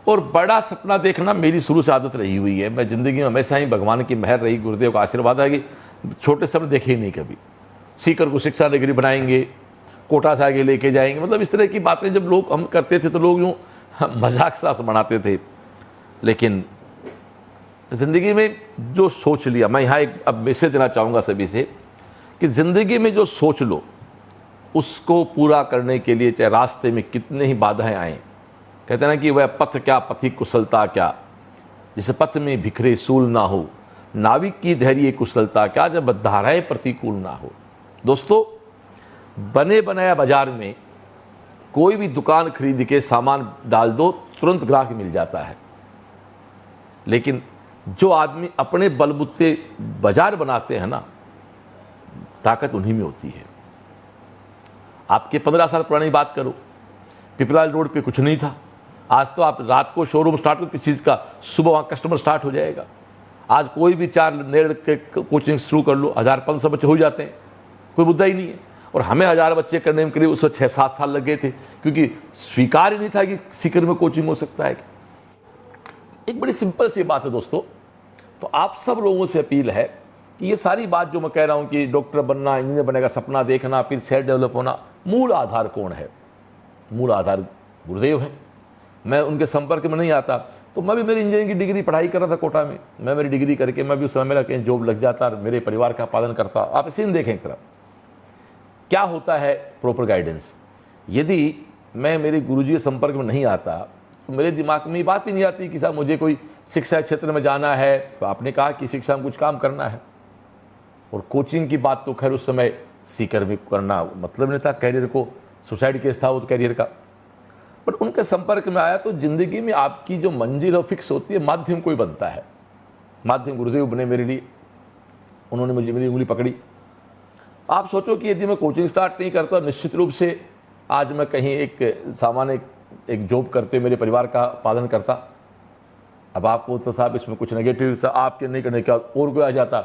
और बड़ा सपना देखना मेरी शुरू से आदत रही हुई है। मैं ज़िंदगी में हमेशा ही भगवान की मेहर रही, गुरुदेव का आशीर्वाद है कि छोटे समय देखे ही नहीं कभी। सीकर को शिक्षा नगरी बनाएंगे, कोटा से आगे लेके जाएंगे, मतलब इस तरह की बातें जब लोग हम करते थे तो लोग यूँ मजाक सा बनाते थे। लेकिन ज़िंदगी में जो सोच लिया, मैं यहाँ एक अब मैसेज देना चाहूँगा सभी से कि ज़िंदगी में जो सोच लो उसको पूरा करने के लिए चाहे रास्ते में कितने ही बाधाएं आएँ, कहते हैं ना कि वह पथ क्या पथी कुशलता क्या, जिस पथ में बिखरे सूल ना हो, नाविक की धैर्य कुशलता क्या, जब धाराएं प्रतिकूल ना हो। दोस्तों, बने बनाया बाजार में कोई भी दुकान खरीद के सामान डाल दो, तुरंत ग्राहक मिल जाता है। लेकिन जो आदमी अपने बलबूते बाजार बनाते हैं ना, ताकत उन्हीं में होती है। आपके 15 साल पुरानी बात करो, पिपराल रोड पे कुछ नहीं था, आज तो आप रात को शोरूम स्टार्ट करो किसी चीज़ का, सुबह वहाँ कस्टमर स्टार्ट हो जाएगा। आज कोई भी 4 नेड़ के कोचिंग शुरू कर लो, 1500 बच्चे हो जाते हैं, कोई मुद्दा ही नहीं है। और हमें 1000 बच्चे करने में करीब उसको 6-7 साल लग गए थे, क्योंकि स्वीकार ही नहीं था कि सीकर में कोचिंग हो सकता है। एक बड़ी सिंपल सी बात है दोस्तों। तो आप सब लोगों से अपील है कि ये सारी बात जो मैं कह रहा हूँ कि डॉक्टर बनना, इंजीनियर बनने का सपना देखना, फिर सेल्फ डेवलप होना, मूल आधार कौन है? मूल आधार गुरुदेव है। मैं उनके संपर्क में नहीं आता तो मैं भी मेरी इंजीनियरिंग की डिग्री पढ़ाई कर रहा था कोटा में, मैं मेरी डिग्री करके मैं भी उस समय मेरा कहीं जॉब लग जाता, मेरे परिवार का पालन करता। आप इसी में देखें एक तरफ क्या होता है प्रॉपर गाइडेंस। यदि मैं मेरे गुरुजी के संपर्क में नहीं आता तो मेरे दिमाग में ये बात ही नहीं आती कि साहब मुझे कोई शिक्षा क्षेत्र में जाना है। तो आपने कहा कि शिक्षा में कुछ काम करना है, और कोचिंग की बात तो खैर उस समय सीकर में करना मतलब नहीं था, कैरियर को सुसाइड केस था वो तो कैरियर का। पर उनके संपर्क में आया तो ज़िंदगी में आपकी जो मंजिल है फिक्स होती है, माध्यम कोई बनता है। माध्यम गुरुदेव बने मेरे लिए, उन्होंने मुझे मेरी उंगली पकड़ी। आप सोचो कि यदि मैं कोचिंग स्टार्ट नहीं करता, निश्चित रूप से आज मैं कहीं एक सामान्य एक जॉब करते मेरे परिवार का पालन करता। अब आपको तो साहब इसमें कुछ नेगेटिव सा आपके नहीं करने का और कोई आ जाता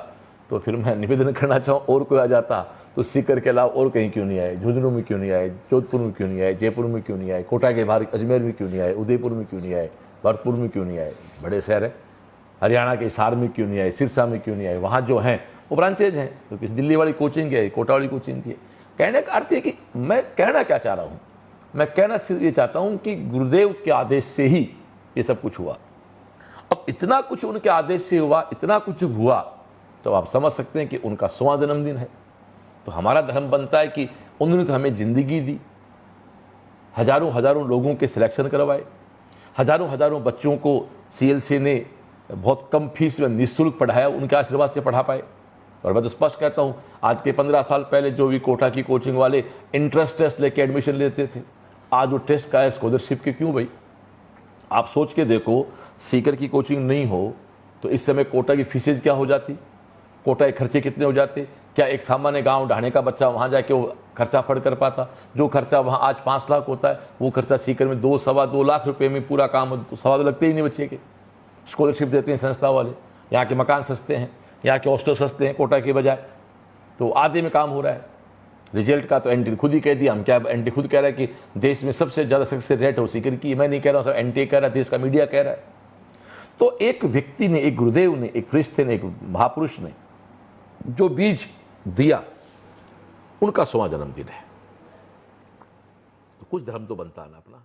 तो फिर मैं निवेदन करना चाहूँ, और कोई आ जाता तो सीकर के अलावा और कहीं क्यों नहीं आए, झुंझुनू में क्यों नहीं आए, जोधपुर में क्यों नहीं आए, जयपुर में क्यों नहीं आए, कोटा के बाहर अजमेर में क्यों नहीं आए, उदयपुर में क्यों नहीं आए, भरतपुर में क्यों नहीं आए, बड़े शहर है, हरियाणा के हिसार में क्यों नहीं आए, सिरसा में क्यों नहीं आए, वहाँ जो हैं वो ब्रांचेज हैं। तो किसी दिल्ली वाली कोचिंग है, कोटा वाली कोचिंग थी। कहने का अर्थ है कि मैं कहना क्या चाह रहा हूँ, मैं कहना सिर्फ ये चाहता हूँ कि गुरुदेव के आदेश से ही ये सब कुछ हुआ। अब इतना कुछ उनके आदेश से हुआ, इतना कुछ हुआ, तो आप समझ सकते हैं कि उनका 100वां जन्मदिन है। तो हमारा धर्म बनता है कि उन्होंने हमें ज़िंदगी दी, हजारों लोगों के सिलेक्शन करवाए, हजारों बच्चों को CLC ने बहुत कम फीस में निःशुल्क पढ़ाया, उनके आशीर्वाद से पढ़ा पाए। और मैं तो स्पष्ट कहता हूँ, आज के 15 साल पहले जो भी कोटा की कोचिंग वाले इंट्रेंस टेस्ट लेके एडमिशन लेते थे, आज वो टेस्ट का है स्कॉलरशिप के। क्यों भाई? आप सोच के देखो, सीकर की कोचिंग नहीं हो तो इस समय कोटा की फीसेज क्या हो जाती, कोटा के खर्चे कितने हो जाते? क्या एक सामान्य गांव ढाणे का बच्चा वहाँ जाके वो खर्चा फड़ कर पाता? जो खर्चा वहाँ आज 5 लाख होता है, वो खर्चा सीकर में 2-2.25 लाख रुपए में पूरा काम, सवा तो लगते ही नहीं बच्चे के। स्कॉलरशिप देते हैं संस्था वाले, यहाँ के मकान सस्ते हैं, यहाँ के हॉस्टल सस्ते हैं कोटा के बजाय, तो आधे में काम हो रहा है। रिजल्ट का तो एनटी खुद ही कह दिया, हम क्या एनटी खुद कह रहा है कि देश में सबसे ज़्यादा सक्सेस रेट हो सीकर की। मैं नहीं कह रहा हूँ, एनटी कह रहा है, देश का मीडिया कह रहा है। तो एक व्यक्ति ने, एक गुरुदेव ने, एक फरिश्ते ने, एक महापुरुष ने जो बीज दिया, उनका 100वां जन्मदिन है। तो कुछ धर्म तो बनता है ना अपना।